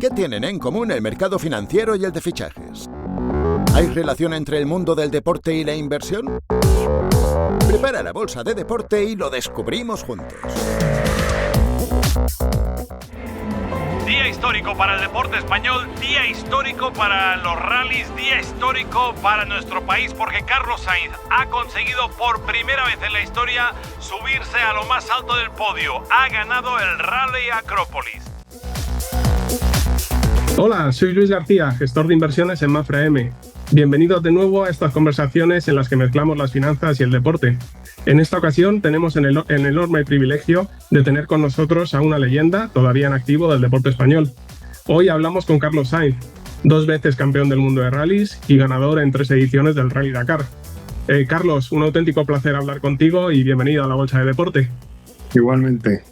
¿Qué tienen en común el mercado financiero y el de fichajes? ¿Hay relación entre el mundo del deporte y la inversión? Prepara la bolsa de deporte y lo descubrimos juntos. Día histórico para el deporte español, día histórico para los rallies, día histórico para nuestro país porque Carlos Sainz ha conseguido por primera vez en la historia subirse a lo más alto del podio. Ha ganado el Rally Acrópolis. Hola, soy Luis García, gestor de inversiones en Mafra M. Bienvenidos de nuevo a estas conversaciones en las que mezclamos las finanzas y el deporte. En esta ocasión tenemos el enorme privilegio de tener con nosotros a una leyenda todavía en activo del deporte español. Hoy hablamos con Carlos Sainz, 2 veces campeón del mundo de rallies y ganador en 3 ediciones del Rally Dakar. Carlos, un auténtico placer hablar contigo y bienvenido a la Bolsa de Deporte. Igualmente.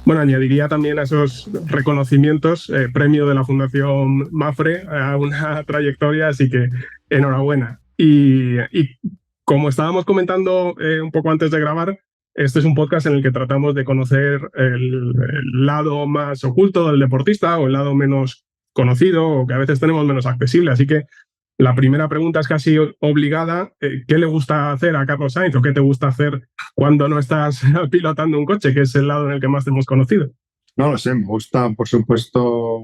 Bueno, añadiría también a esos reconocimientos premio de la Fundación Mafre a una trayectoria, así que enhorabuena. Y como estábamos comentando un poco antes de grabar, este es un podcast en el que tratamos de conocer el lado más oculto del deportista o el lado menos conocido o que a veces tenemos menos accesible. Así que la primera pregunta es casi obligada. ¿Qué le gusta hacer a Carlos Sainz o qué te gusta hacer cuando no estás pilotando un coche, que es el lado en el que más te hemos conocido? No lo sé, me gusta, por supuesto,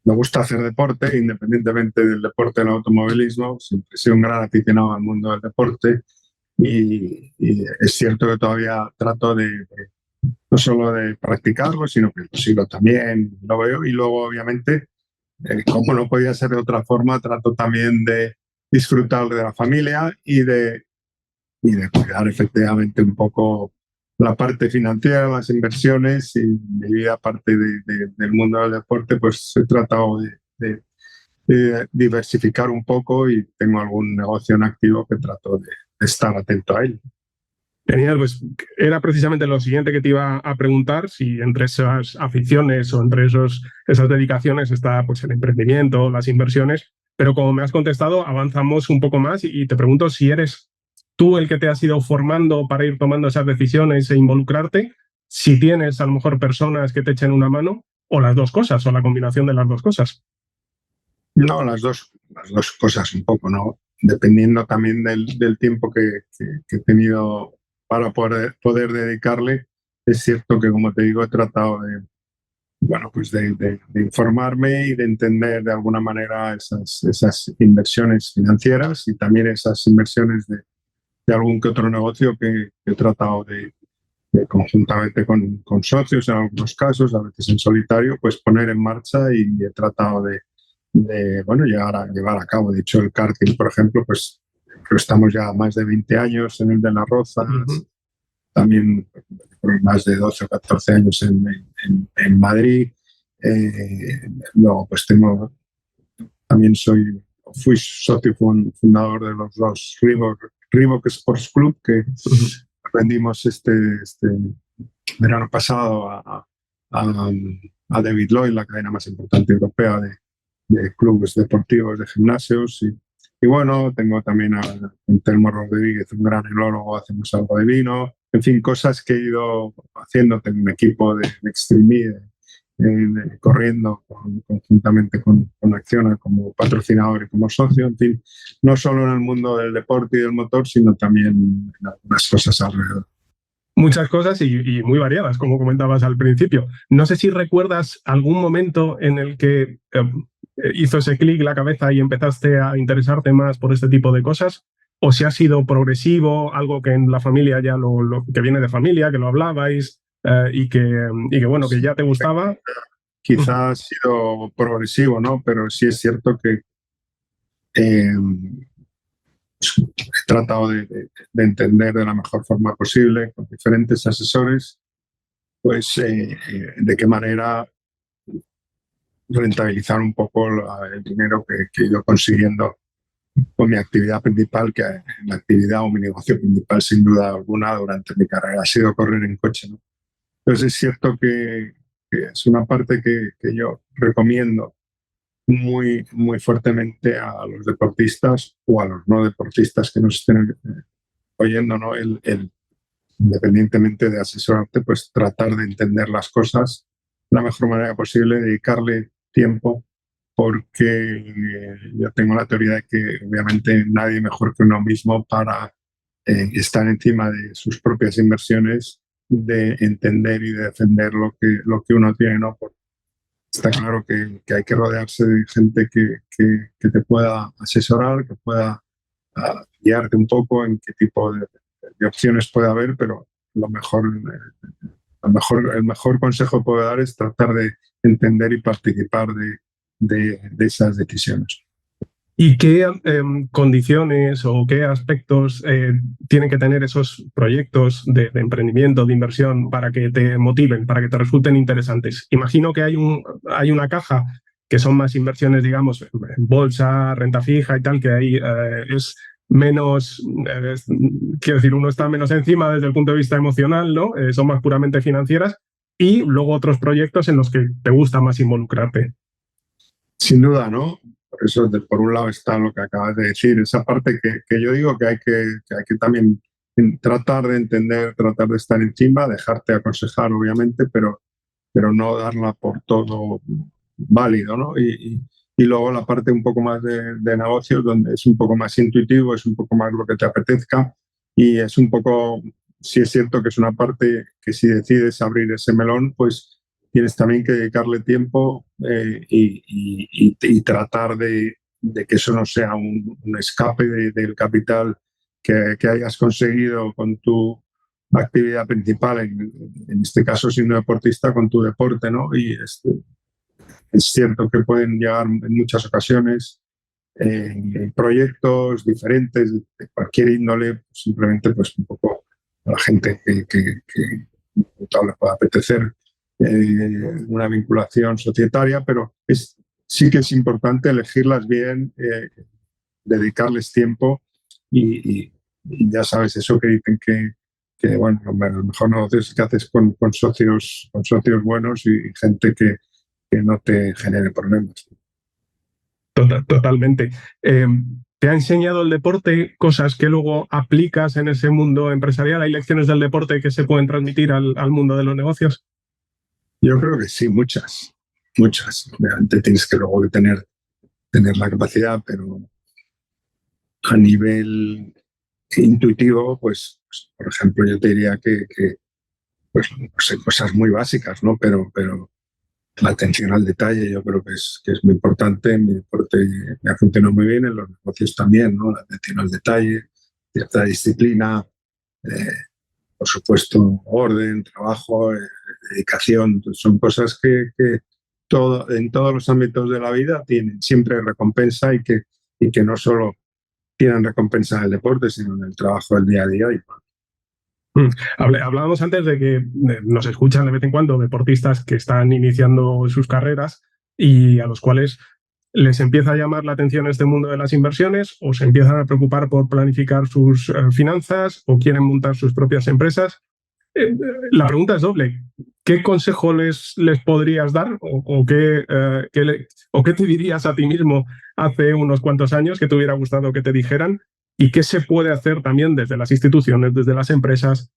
me gusta hacer deporte, independientemente del deporte del automovilismo. Siempre he sido un gran aficionado al mundo del deporte y es cierto que todavía trato no solo de practicarlo, sino que lo sigo también, lo veo y luego, obviamente, como no podía ser de otra forma, trato también de disfrutar de la familia y de cuidar efectivamente un poco la parte financiera, las inversiones y mi vida aparte del mundo del deporte, pues he tratado de diversificar un poco y tengo algún negocio en activo que trato de estar atento a él. Genial, pues era precisamente lo siguiente que te iba a preguntar, si entre esas aficiones o entre esas dedicaciones está pues el emprendimiento, las inversiones, pero como me has contestado, avanzamos un poco más y te pregunto si eres tú el que te has ido formando para ir tomando esas decisiones e involucrarte, si tienes a lo mejor personas que te echen una mano o las dos cosas o la combinación de las dos cosas. No, las dos cosas un poco, ¿no? Dependiendo también del tiempo que he tenido para poder dedicarle. Es cierto que, como te digo, he tratado de informarme y de entender de alguna manera esas inversiones financieras y también esas inversiones de algún que otro negocio que he tratado de conjuntamente con socios en algunos casos, a veces en solitario, pues poner en marcha y he tratado de llevar a cabo. De hecho, el karting, por ejemplo, pues estamos ya más de 20 años en el de Las Rozas, también más de 12 o 14 años en Madrid. Luego, pues fui socio fundador de los dos Reebok Sports Club, que vendimos este verano pasado a David Lloyd, la cadena más importante europea de clubes deportivos, de gimnasios. Y bueno, tengo también a Telmo Rodríguez, un gran enólogo, hacemos algo de vino. En fin, cosas que he ido haciendo. Tengo un equipo de Extreme corriendo conjuntamente con Acciona como patrocinador y como socio. En fin, no solo en el mundo del deporte y del motor, sino también en algunas cosas alrededor. Muchas cosas y muy variadas, como comentabas al principio. No sé si recuerdas algún momento en el que hizo ese clic la cabeza y empezaste a interesarte más por este tipo de cosas, o si ha sido progresivo, algo que en la familia ya que viene de familia, que lo hablabais y que bueno, que ya te gustaba. Quizás ha sido progresivo, ¿no? Pero sí es cierto que he tratado de entender de la mejor forma posible con diferentes asesores, pues de qué manera rentabilizar un poco el dinero que he ido consiguiendo con mi actividad principal, que la actividad o mi negocio principal, sin duda alguna, durante mi carrera ha sido correr en coche, ¿no? Entonces es cierto que es una parte que yo recomiendo muy, muy fuertemente a los deportistas o a los no deportistas que nos estén oyendo, ¿no? Independientemente de asesorarte, pues tratar de entender las cosas de la mejor manera posible, dedicarle tiempo, porque yo tengo la teoría de que obviamente nadie mejor que uno mismo para estar encima de sus propias inversiones, de entender y de defender lo que uno tiene, ¿no? Porque está claro que hay que rodearse de gente que te pueda asesorar, que pueda guiarte un poco en qué tipo de opciones puede haber, pero el mejor consejo que puedo dar es tratar de entender y participar de esas decisiones. ¿Y qué condiciones o qué aspectos tienen que tener esos proyectos de emprendimiento, de inversión, para que te motiven, para que te resulten interesantes? Imagino que hay una caja que son más inversiones, digamos, en bolsa, renta fija y tal, que ahí es menos, quiero decir, uno está menos encima desde el punto de vista emocional, ¿no? Son más puramente financieras, y luego otros proyectos en los que te gusta más involucrarte. Sin duda, ¿no? Por eso, por un lado está lo que acabas de decir, esa parte que yo digo que hay que también tratar de entender, tratar de estar encima, dejarte aconsejar, obviamente, pero no darla por todo válido, ¿no? Y luego la parte un poco más de negocios, donde es un poco más intuitivo, es un poco más lo que te apetezca, y es un poco, sí es cierto que es una parte que si decides abrir ese melón, pues tienes también que dedicarle tiempo y tratar de que eso no sea un escape del capital que hayas conseguido con tu actividad principal, en este caso siendo deportista, con tu deporte, ¿no? Y es cierto que pueden llegar en muchas ocasiones proyectos diferentes de cualquier índole, simplemente pues un poco a la gente que le pueda apetecer una vinculación societaria, pero sí que es importante elegirlas bien, dedicarles tiempo y ya sabes eso que dicen que bueno, el mejor negocio es que haces con socios buenos y gente que no te genere problemas. Totalmente. ¿Te ha enseñado el deporte cosas que luego aplicas en ese mundo empresarial? ¿Hay lecciones del deporte que se pueden transmitir al mundo de los negocios? Yo creo que sí, muchas. Obviamente tienes que luego tener la capacidad, pero a nivel intuitivo, pues por ejemplo, yo te diría que pues, no sé, cosas muy básicas, ¿no? Pero la atención al detalle yo creo que es muy importante. En mi deporte me ha funcionado muy bien, en los negocios también, ¿no? La atención al detalle, cierta disciplina, por supuesto, orden, trabajo, dedicación. Son cosas que en todos los ámbitos de la vida tienen siempre recompensa y que no solo tienen recompensa en el deporte, sino en el trabajo del día a día. Hablábamos antes de que nos escuchan de vez en cuando deportistas que están iniciando sus carreras y a los cuales les empieza a llamar la atención este mundo de las inversiones, o se empiezan a preocupar por planificar sus finanzas, o quieren montar sus propias empresas. La pregunta es doble. ¿Qué consejo les podrías dar o qué te dirías a ti mismo hace unos cuantos años que te hubiera gustado que te dijeran? ¿Y qué se puede hacer también desde las instituciones, desde las empresas,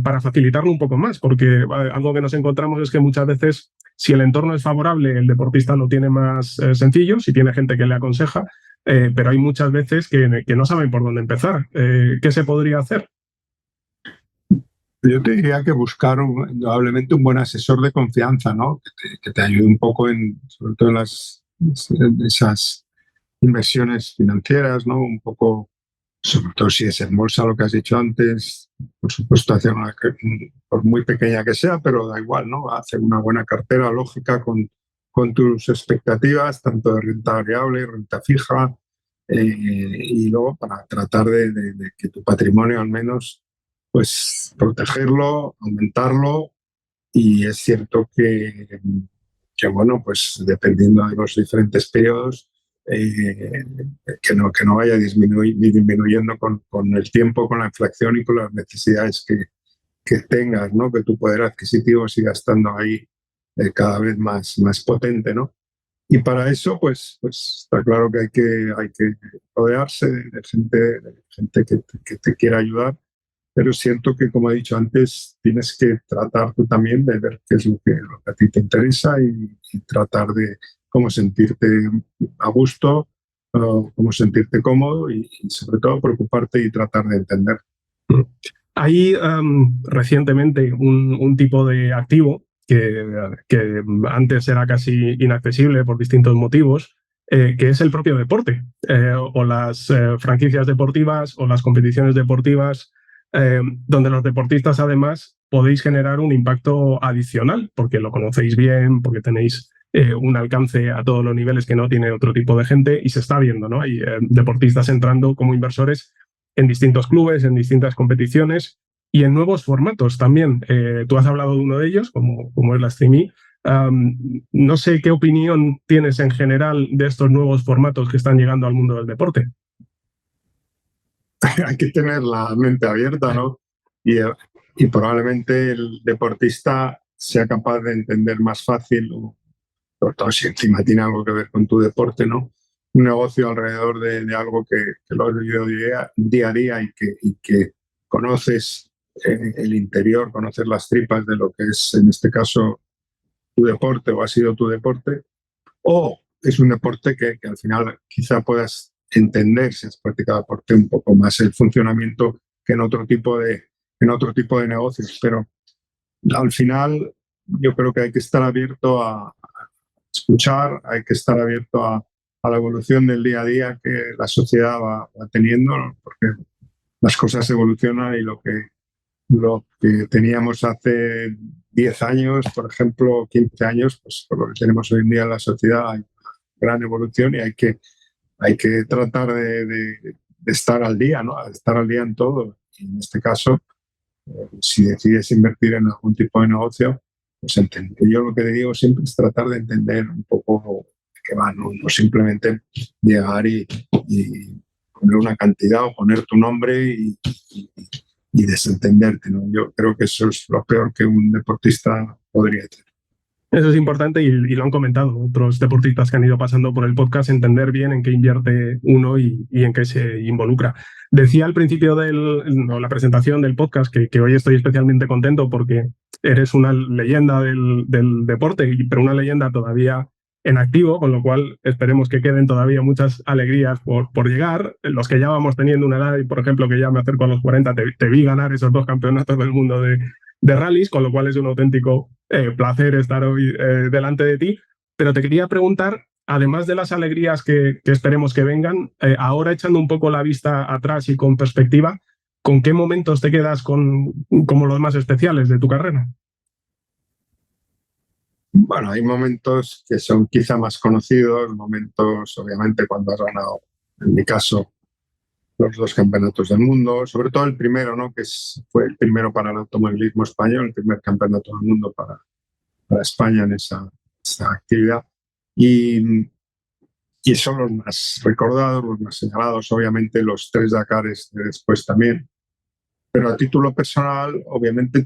para facilitarlo un poco más? Porque algo que nos encontramos es que muchas veces, si el entorno es favorable, el deportista lo tiene más sencillo, si tiene gente que le aconseja, pero hay muchas veces que no saben por dónde empezar. ¿Qué se podría hacer? Yo te diría que buscar indudablemente un buen asesor de confianza, ¿no? Que te ayude un poco sobre todo en esas inversiones financieras, ¿no? Un poco, sobre todo si es en bolsa, lo que has dicho antes, por supuesto hacer por muy pequeña que sea, pero da igual, ¿no? Hacer una buena cartera lógica con tus expectativas, tanto de renta variable, renta fija, y luego para tratar de que tu patrimonio al menos, pues protegerlo, aumentarlo. Y es cierto que bueno, pues dependiendo de los diferentes periodos, que no vaya disminuyendo con el tiempo, con la inflación y con las necesidades que tengas, ¿no? Que tu poder adquisitivo siga estando ahí cada vez más potente, ¿no? Y para eso, pues está claro que hay que rodearse de gente que te quiera ayudar. Pero siento que, como he dicho antes, tienes que tratar tú también de ver qué es lo que a ti te interesa y tratar cómo sentirte a gusto, cómo sentirte cómodo y sobre todo preocuparte y tratar de entender. Hay recientemente un tipo de activo que antes era casi inaccesible por distintos motivos, que es el propio deporte, o las franquicias deportivas o las competiciones deportivas, donde los deportistas además podéis generar un impacto adicional, porque lo conocéis bien, porque tenéis un alcance a todos los niveles que no tiene otro tipo de gente, y se está viendo, ¿no? Hay deportistas entrando como inversores en distintos clubes, en distintas competiciones y en nuevos formatos también. Tú has hablado de uno de ellos, como es la Streamy. No sé qué opinión tienes en general de estos nuevos formatos que están llegando al mundo del deporte. Hay que tener la mente abierta, ¿no? Y probablemente el deportista sea capaz de entender más fácil, sobre todo si encima tiene algo que ver con tu deporte, ¿no? Un negocio alrededor de algo que lo has vivido día a día y que conoces el interior, conoces las tripas de lo que es, en este caso, tu deporte o ha sido tu deporte, o es un deporte que al final quizá puedas entender, si has practicado deporte, un poco más el funcionamiento que en otro tipo de negocios. Pero al final yo creo que hay que estar abierto a escuchar, hay que estar abierto a la evolución del día a día que la sociedad va teniendo, ¿no? Porque las cosas evolucionan y lo que teníamos hace 10 años, por ejemplo, 15 años, pues por lo que tenemos hoy en día en la sociedad hay una gran evolución y hay que tratar de estar al día, ¿no? Estar al día en todo. Y en este caso, si decides invertir en algún tipo de negocio, pues yo lo que le digo siempre es tratar de entender un poco de qué va, no simplemente llegar y poner una cantidad o poner tu nombre y desentenderte, ¿no? Yo creo que eso es lo peor que un deportista podría hacer. Eso es importante y lo han comentado otros deportistas que han ido pasando por el podcast, entender bien en qué invierte uno y en qué se involucra. Decía al principio de la presentación del podcast que hoy estoy especialmente contento porque eres una leyenda del deporte, pero una leyenda todavía en activo, con lo cual esperemos que queden todavía muchas alegrías por llegar. Los que ya vamos teniendo una edad, y por ejemplo que ya me acerco a los 40, te vi ganar esos 2 campeonatos del mundo de rallies, con lo cual es un auténtico placer estar hoy delante de ti. Pero te quería preguntar, además de las alegrías que esperemos que vengan, ahora echando un poco la vista atrás y con perspectiva, ¿con qué momentos te quedas como los más especiales de tu carrera? Bueno, hay momentos que son quizá más conocidos, momentos obviamente cuando has ganado, en mi caso, los 2 campeonatos del mundo, sobre todo el primero, ¿no? Fue el primero para el automovilismo español, el primer campeonato del mundo para España en esa actividad. Y son los más recordados, los más señalados, obviamente los 3 Dakares de después también. Pero a título personal, obviamente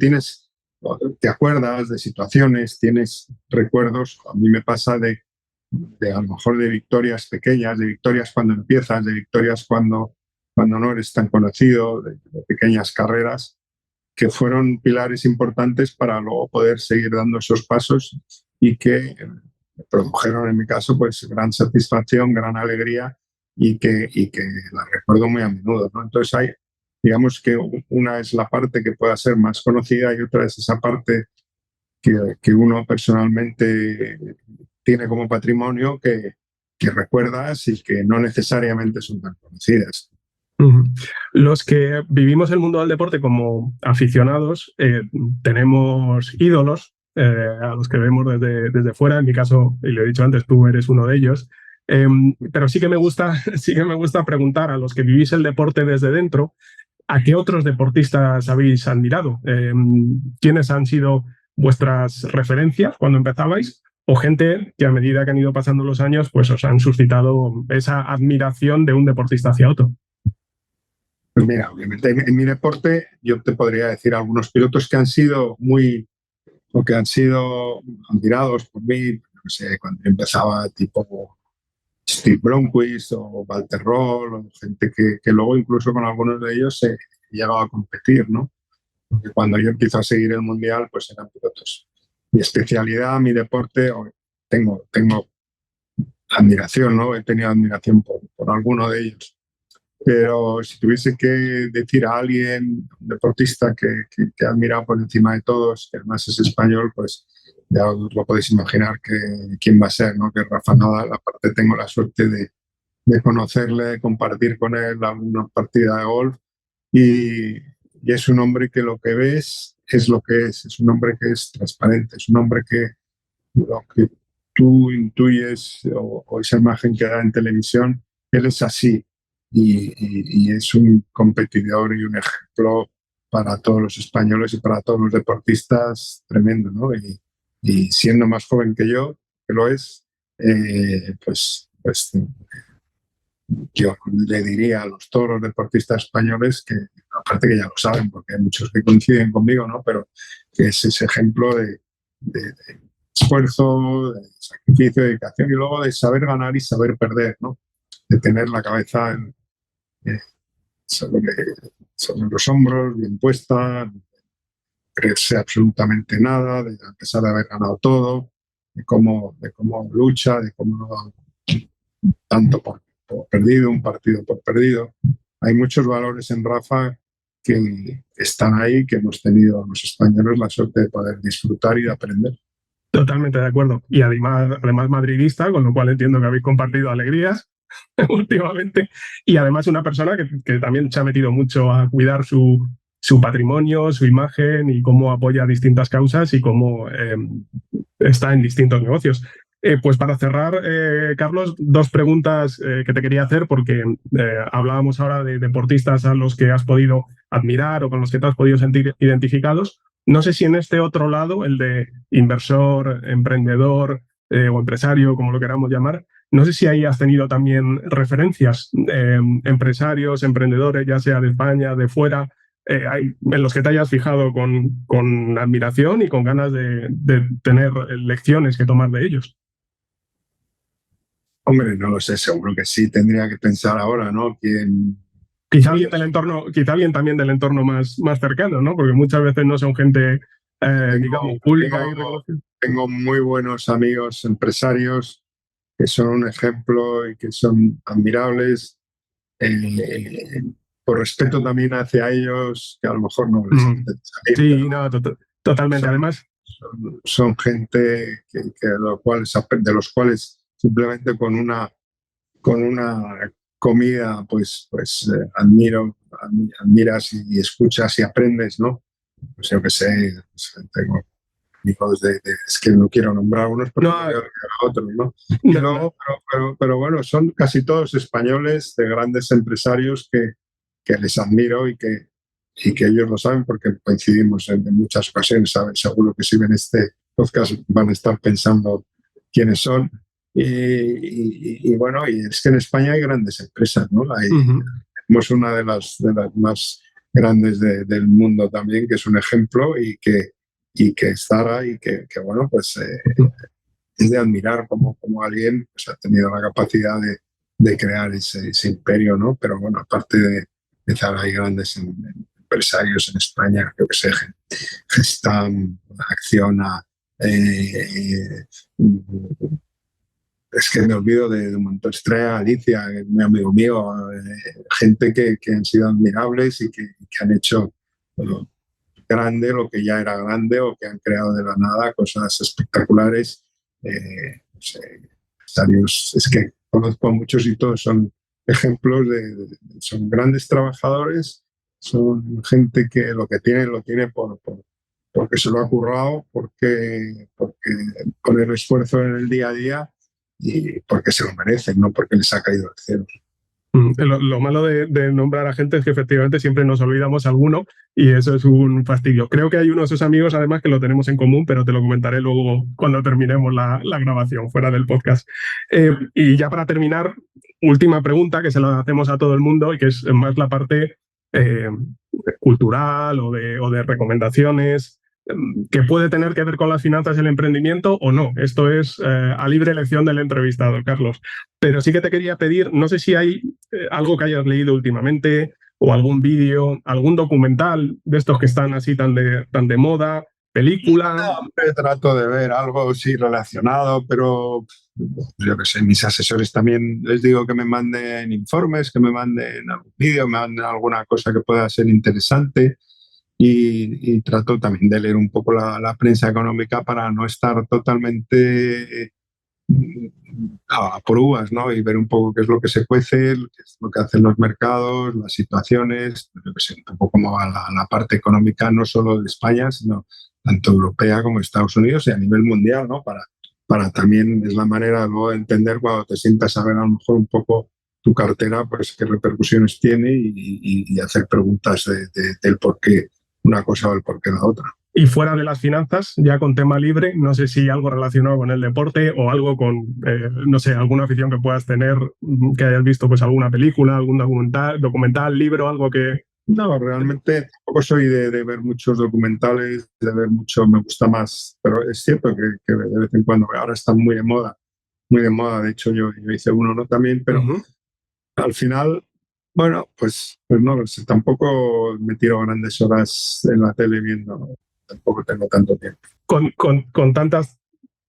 te acuerdas de situaciones, tienes recuerdos. A mí me pasa de a lo mejor de victorias pequeñas, de victorias cuando empiezas, de victorias cuando no eres tan conocido, de pequeñas carreras que fueron pilares importantes para luego poder seguir dando esos pasos y que me produjeron en mi caso pues gran satisfacción, gran alegría y que la recuerdo muy a menudo, ¿no? Entonces digamos que una es la parte que pueda ser más conocida y otra es esa parte que uno personalmente tiene como patrimonio que recuerdas y que no necesariamente son tan conocidas. Los que vivimos el mundo del deporte como aficionados tenemos ídolos a los que vemos desde fuera. En mi caso, y lo he dicho antes, tú eres uno de ellos. Pero sí que me gusta preguntar a los que vivís el deporte desde dentro, ¿a qué otros deportistas habéis admirado? ¿Quiénes han sido vuestras referencias cuando empezabais? O gente que a medida que han ido pasando los años, pues os han suscitado esa admiración de un deportista hacia otro. Pues mira, obviamente en mi deporte yo te podría decir algunos pilotos que han sido admirados por mí, no sé, cuando empezaba tipo Steve Blomqvist o Walter Roll, o gente que luego incluso con algunos de ellos he llegado a competir, ¿no? Porque cuando yo empiezo a seguir el mundial, pues eran pilotos. Mi especialidad, mi deporte, tengo admiración, ¿no? He tenido admiración por alguno de ellos. Pero si tuviese que decir a alguien, un deportista que he admirado por encima de todos, que además es español, pues ya os lo podéis imaginar quién va a ser, ¿no? Que es Rafa Nadal. Aparte tengo la suerte de conocerle, de compartir con él una partida de golf y es un hombre que lo que ves es lo que es un hombre que es transparente, es un hombre que lo que tú intuyes o esa imagen que da en televisión, él es así y es un competidor y un ejemplo para todos los españoles y para todos los deportistas tremendo, ¿no? Y siendo más joven que yo, que lo es, pues yo le diría a todos los deportistas españoles que, aparte que ya lo saben, porque hay muchos que coinciden conmigo, ¿no? Pero que es ese ejemplo de esfuerzo, de sacrificio, de dedicación y luego de saber ganar y saber perder, ¿no? De tener la cabeza sobre los hombros, bien puesta, no creerse absolutamente nada, a pesar de haber ganado todo, de cómo lucha, de cómo tanto por perdido, un partido por perdido. Hay muchos valores en Rafa que están ahí, que hemos tenido los españoles la suerte de poder disfrutar y de aprender. Totalmente de acuerdo. Y además madridista, con lo cual entiendo que habéis compartido alegrías últimamente. Y además una persona que también se ha metido mucho a cuidar su patrimonio, su imagen y cómo apoya distintas causas y cómo está en distintos negocios. Pues para cerrar, Carlos, dos preguntas que te quería hacer, porque hablábamos ahora de deportistas a los que has podido admirar o con los que te has podido sentir identificados. No sé si en este otro lado, el de inversor, emprendedor o empresario, como lo queramos llamar, no sé si ahí has tenido también referencias, empresarios, emprendedores, ya sea de España, de fuera, en los que te hayas fijado con admiración y con ganas de tener lecciones que tomar de ellos. Hombre, no lo sé, seguro que sí, tendría que pensar ahora, ¿no? Quizá alguien también del entorno más cercano, ¿no? Porque muchas veces no son gente, digamos, pública. Tengo muy buenos amigos empresarios que son un ejemplo y que son admirables. Por respeto también hacia ellos, que a lo mejor no les interesa. Sí, no, totalmente. Además, son gente de los cuales simplemente con una comida, pues admiras y escuchas y aprendes, ¿no? Pues yo que sé, tengo amigos es que no quiero nombrar unos porque no quiero a otros, ¿no? Y luego, pero bueno, son casi todos españoles de grandes empresarios que les admiro y que ellos lo saben porque coincidimos en muchas ocasiones, ¿saben? Seguro que si ven este podcast van a estar pensando quiénes son. Y bueno, y es que en España hay grandes empresas, ¿no? Tenemos una de las más grandes del mundo también, que es un ejemplo y que Zara y que bueno, pues es de admirar como alguien pues, ha tenido la capacidad de crear ese imperio, ¿no? Pero bueno, aparte de Zara hay grandes empresarios en España, creo que sé, Gestam, Acciona, es que me olvido de un montón. Estrella, Alicia, mi amigo mío, gente que han sido admirables y que han hecho grande lo que ya era grande o que han creado de la nada cosas espectaculares. No sé, es que conozco a muchos y todos son ejemplos son grandes trabajadores, son gente que lo que tiene lo tiene porque se lo ha currado, porque pone el esfuerzo en el día a día y porque se lo merecen, no porque les ha caído al cielo. Lo malo de nombrar a gente es que efectivamente siempre nos olvidamos alguno y eso es un fastidio. Creo que hay uno de esos amigos además que lo tenemos en común, pero te lo comentaré luego cuando terminemos la grabación fuera del podcast. Y ya para terminar, última pregunta que se la hacemos a todo el mundo y que es más la parte cultural o de recomendaciones, que puede tener que ver con las finanzas y el emprendimiento o no. Esto es a libre elección del entrevistado, Carlos. Pero sí que te quería pedir, no sé si hay algo que hayas leído últimamente o algún vídeo, algún documental de estos que están así tan de moda, película. No, trato de ver algo sí relacionado, pero yo qué sé, mis asesores también les digo que me manden informes, que me manden algún vídeo, me manden alguna cosa que pueda ser interesante y trato también de leer un poco la prensa económica para no estar totalmente a pruebas, ¿no? Y ver un poco qué es lo que se cuece, qué es lo que hacen los mercados, las situaciones, yo que sé, un poco cómo va la parte económica, no solo de España, sino tanto europea como Estados Unidos y a nivel mundial, ¿no? Para también es la manera luego de entender cuando te sientas a ver a lo mejor un poco tu cartera, pues qué repercusiones tiene y hacer preguntas del por qué una cosa o el por qué la otra. Y fuera de las finanzas, ya con tema libre, no sé si algo relacionado con el deporte o algo con, no sé, alguna afición que puedas tener, que hayas visto pues alguna película, algún documental, libro, algo que... No, realmente tampoco soy de ver muchos documentales, de ver mucho, me gusta más, pero es cierto que de vez en cuando, ahora están muy de moda, de hecho yo hice uno, ¿no? También, pero al final, bueno, pues no, tampoco me tiro grandes horas en la tele viendo, tampoco tengo tanto tiempo. Con tantas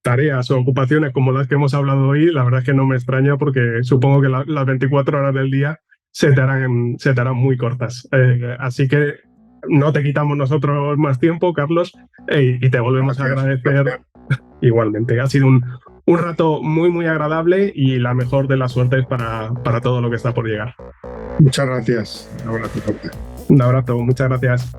tareas o ocupaciones como las que hemos hablado hoy, la verdad es que no me extraña porque supongo que las 24 horas del día se te harán muy cortas. Así que no te quitamos nosotros más tiempo, Carlos, y te volvemos a agradecer igualmente. Ha sido un rato muy, muy agradable y la mejor de las suertes para todo lo que está por llegar. Muchas gracias. Un abrazo fuerte. Un abrazo, muchas gracias.